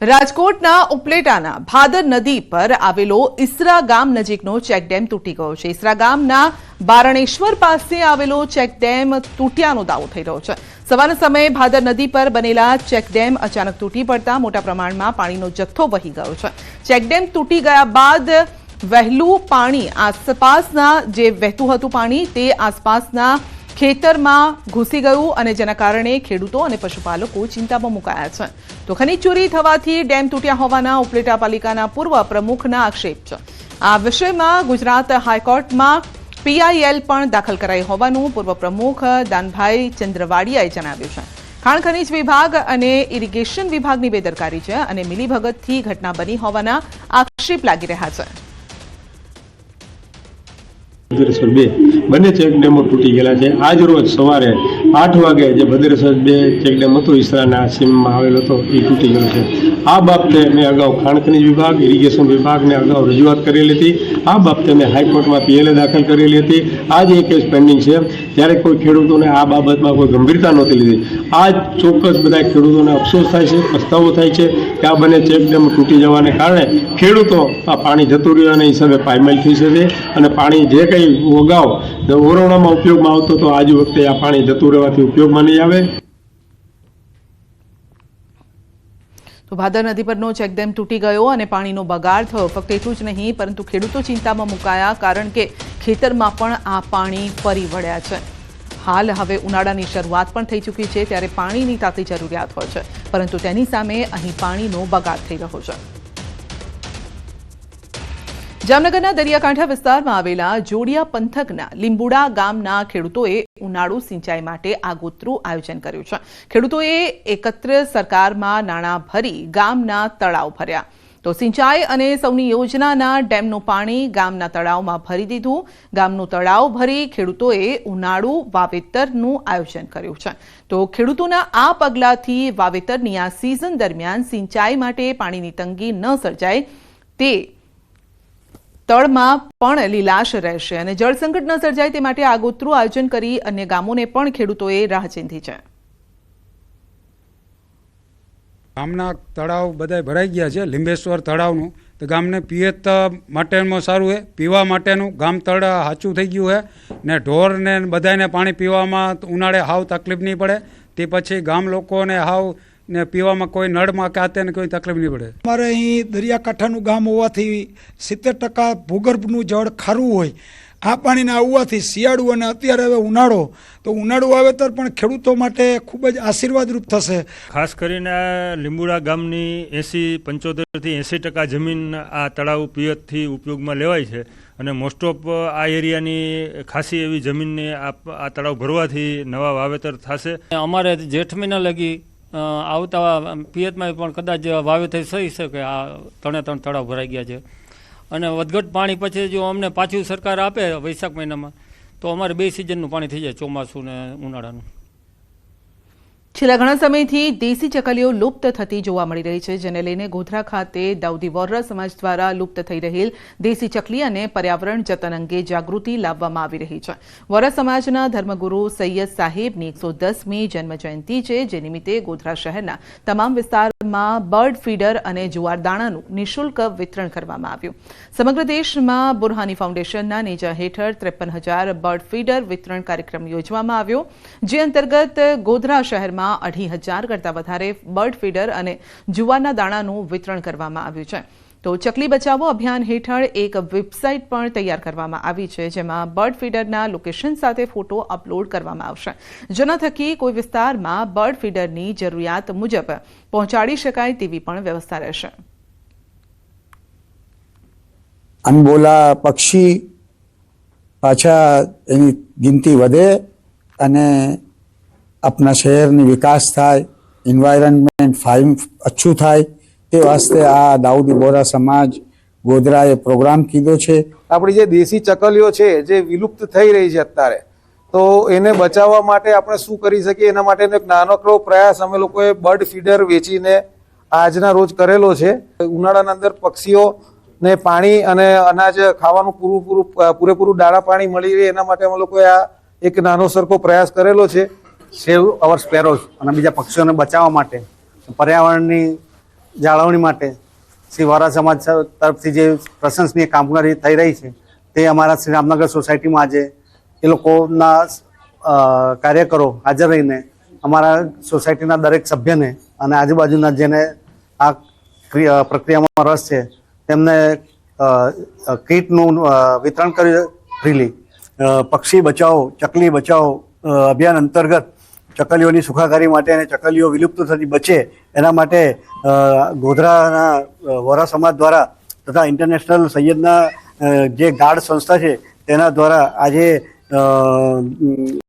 રાજકોટના ઉપલેટાના ભાદર નદી પર આવેલો ઈસરા ગામ નજીકનો ચેકડેમ તૂટી ગયો છે। ઈસરા ગામના બારણેશ્વર પાસે આવેલો ચેકડેમ તૂટ્યાનો દાવો થઈ રહ્યો છે। સવારના સમયે ભાદર નદી પર બનેલા ચેકડેમ અચાનક તૂટી પડતા મોટા પ્રમાણમાં પાણીનો જથ્થો વહી ગયો છે। ચેકડેમ તૂટી ગયા બાદ વહેલું પાણી આસપાસના જે વહેતું હતું પાણી તે આસપાસના ખેતરમાં ઘૂસી ગયું અને જેના કારણે ખેડૂતો અને પશુપાલકો ચિંતામાં મુકાયા છે। તો ખનીજ ચોરી થવાથી ડેમ તૂટ્યા હોવાના ઉપલેટા પાલિકાના પૂર્વ પ્રમુખના આક્ષેપ છે। આ વિષયમાં ગુજરાત હાઈકોર્ટમાં પીઆઈએલ પણ દાખલ કરાઈ હોવાનું પૂર્વ પ્રમુખ દાનભાઈ ચંદ્રવાડિયાએ જણાવ્યું છે। ખાણ ખનીજ વિભાગ અને ઇરિગેશન વિભાગની બેદરકારી છે અને મિલીભગતથી ઘટના બની હોવાના આક્ષેપ લાગી રહ્યા છે। ભદ્રેશ્વર 2 બંને ચેકડેમો તૂટી ગયેલા છે। આજ રોજ સવારે 8 વાગે જે ભદ્રેશ્વર 2 ચેકડેમ હતો ઈસરાના સીમમાં આવેલો હતો એ તૂટી ગયો છે। આ બાબતે મેં અગાઉ ખાણ ખનીજ વિભાગ ઇરિગેશન વિભાગને અગાઉ રજૂઆત કરેલી હતી। આ બાબતે મેં હાઈકોર્ટમાં પીએલએ દાખલ કરેલી હતી। આજ એ કેસ પેન્ડિંગ છે ત્યારે કોઈ ખેડૂતોને આ બાબતમાં કોઈ ગંભીરતા નહોતી લીધી। આજ ચોક્કસ બધા ખેડૂતોને અફસોસ થાય છે, પસ્તાવો થાય છે કે આ બંને ચેકડેમ તૂટી જવાને કારણે ખેડૂતો આ પાણી જતું રહ્યું હિસાબે પાયમાલ થઈ શકે અને પાણી જે કંઈ અગાઉ ઓરવણામાં ઉપયોગમાં આવતો તો આજ વખતે આ પાણી જતું રહેવાથી ઉપયોગમાં નહીં આવે। તો ભાદર નદી પરનો ચેકડેમ તૂટી ગયો અને પાણીનો બગાડ થયો। ફક્ત એટલું જ નહીં પરંતુ ખેડૂતો ચિંતામાં મુકાયા કારણ કે ખેતરમાં પણ આ પાણી ફરી વળ્યા છે। હાલ હવે ઉનાળાની શરૂઆત પણ થઈ ચૂકી છે ત્યારે પાણીની તાતી જરૂરિયાત હોય છે પરંતુ તેની સામે અહીં પાણીનો બગાડ થઈ રહ્યો છે। જામનગરના દરિયાકાંઠા વિસ્તારમાં આવેલા જોડિયા પંથકના લીંબુડા ગામના ખેડૂતોએ ઉનાળુ સિંચાઈ માટે આગોતરું આયોજન કર્યું છે। ખેડૂતોએ એકત્ર સરકારમાં નાણાં ભરી ગામના તળાવ ભર્યા તો સિંચાઈ અને સૌની યોજનાના ડેમનું પાણી ગામના તળાવમાં ભરી દીધું। ગામનું તળાવ ભરી ખેડૂતોએ ઉનાળુ વાવેતરનું આયોજન કર્યું છે। તો ખેડૂતોના આ પગલાથી વાવેતરની આ સિઝન દરમિયાન સિંચાઈ માટે પાણીની તંગી ન સર્જાય તે તળમાં પણ લીલાશ રહેશે અને જળસંકટ ન સર્જાય તે માટે આગોતરું આયોજન કરી અન્ય ગામોને પણ ખેડૂતોએ રાહ ચીંધી છે। ગામના તળાવ બધા ભરાઈ ગયા છે। લીંબેશ્વર તળાવનું તો ગામને પિયત માટેનું સારું છે, પીવા માટેનું ગામ તળાવ સાચું થઈ ગયું છે ને ઢોરને બધાને પાણી પીવામાં ઉનાળે હાવ તકલીફ નહીં પડે। તે પછી ગામ લોકોને હાવ ને પીવામાં કોઈ નળમાં કાતે ને કોઈ તકલીફ નહીં પડે। અમારે અહીં દરિયાકાંઠાનું ગામ હોવાથી 70% ભૂગર્ભનું જળ ખારું હોય। આ પાણીના આવવાથી શિયાળુ અને અત્યારે હવે ઉનાળો તો ઉનાળુ વાવેતર પણ ખેડૂતો માટે ખૂબ જ આશીર્વાદરૂપ થશે। ખાસ કરીને લીંબુડા ગામની 75 થી 80% જમીન આ તળાવ પિયતથી ઉપયોગમાં લેવાય છે અને મોસ્ટ ઓફ આ એરિયાની ખાસી એવી જમીનને આ તળાવ ભરવાથી નવા વાવેતર થશે। અમારે જેઠ મહિના લગી આવતા પિયતમાં પણ કદાચ વાવેતર થઈ શકે। આ 3 તળાવ ભરાઈ ગયા છે અને વધઘટ પાણી પછી જો અમને પાછું સરકાર આપે વૈશાખ મહિનામાં તો અમારે 2 સિઝનનું પાણી થઈ જાય, ચોમાસું ને ઉનાળાનું। છેલ્લા ઘણા સમયથી દેશી ચકલીઓ લુપ્ત થતી જોવા મળી રહી છે જેને લઈને ગોધરા ખાતે દાઉદી વોર્રા સમાજ દ્વારા લુપ્ત થઈ રહેલ દેશી ચકલી અને પર્યાવરણ જતન અંગે જાગૃતિ લાવવામાં આવી રહી છે। વોર્રા સમાજના ધર્મગુરુ સૈયદ સાહેબની 110મી જન્મજયંતિ છે જે નિમિત્તે ગોધરા શહેરના તમામ વિસ્તારમાં બર્ડ ફીડર અને જુવાર દાણાનું નિઃશુલ્ક વિતરણ કરવામાં આવ્યું। સમગ્ર દેશમાં બુરહાની ફાઉન્ડેશનના નેજા હેઠળ 53,000 બર્ડ ફીડર વિતરણ કાર્યક્રમ યોજવામાં આવ્યો જે અંતર્ગત ગોધરા શહેરમાં 2,500 કરતાં વધારે બર્ડ ફીડર અને જુવારના દાણાનું વિતરણ કરવામાં આવ્યું છે। તો ચકલી બચાવો અભિયાન હેઠળ એક વેબસાઇટ પણ તૈયાર કરવામાં આવી છે જેમાં બર્ડ ફીડરના લોકેશન સાથે ફોટો અપલોડ કરવામાં આવશે જેના થકી કોઈ વિસ્તારમાં બર્ડ ફીડરની જરૂરિયાત મુજબ પહોંચાડી શકાય તેવી પણ વ્યવસ્થા રહેશે। અનબોલા પક્ષી પાછા એની ગિનતી વધે અને अपना शहरनी विकास थाय, एनवायरनमेंट फाइन अच्छुं थाय ते वास्ते आ दाऊदी बोरा समाज गोधराए प्रोग्राम कीधो छे। આપણી જે દેશી ચકલીઓ છે જે વિલુપ્ત થઈ રહી છે અત્યારે તો એને બચાવવા માટે આપણે શું કરી શકીએ એના માટેનો એક નાનકડો પ્રયાસ અમે લોકોએ બર્ડ ફીડર વેચીને આજના રોજ કરેલો છે। ઉનાળાના અંદર પક્ષીઓને પાણી અને અનાજ ખાવાનું પૂરેપૂરું દાણા પાણી મળી રહે એના માટે અમે લોકોએ આ એક નાનો સરખો પ્રયાસ કરેલો છે। સેવ અવર સ્પેરોઝ અને બીજા પક્ષીઓને બચાવવા માટે પર્યાવરણની જાળવણી માટે શ્રી વોરા સમાજ તરફથી જે પ્રશંસનીય કામગીરી થઈ રહી છે તે અમારા શ્રી રામનગર સોસાયટીમાં આજે એ લોકોના કાર્યકરો હાજર રહીને અમારા સોસાયટીના દરેક સભ્યને અને આજુબાજુના જેને આ પ્રક્રિયામાં રસ છે તેમને કીટનું વિતરણ કર્યું ફ્રીલી. પક્ષી બચાવો ચકલી બચાવો અભિયાન અંતર્ગત ચકલીઓની સુખાકારી માટે અને ચકલીઓ વિલુપ્ત થતી બચે એના માટે ગોધરાના વોરા સમાજ દ્વારા તથા ઇન્ટરનેશનલ સૈયદના જે ગાર્ડ સંસ્થા છે તેના દ્વારા આજે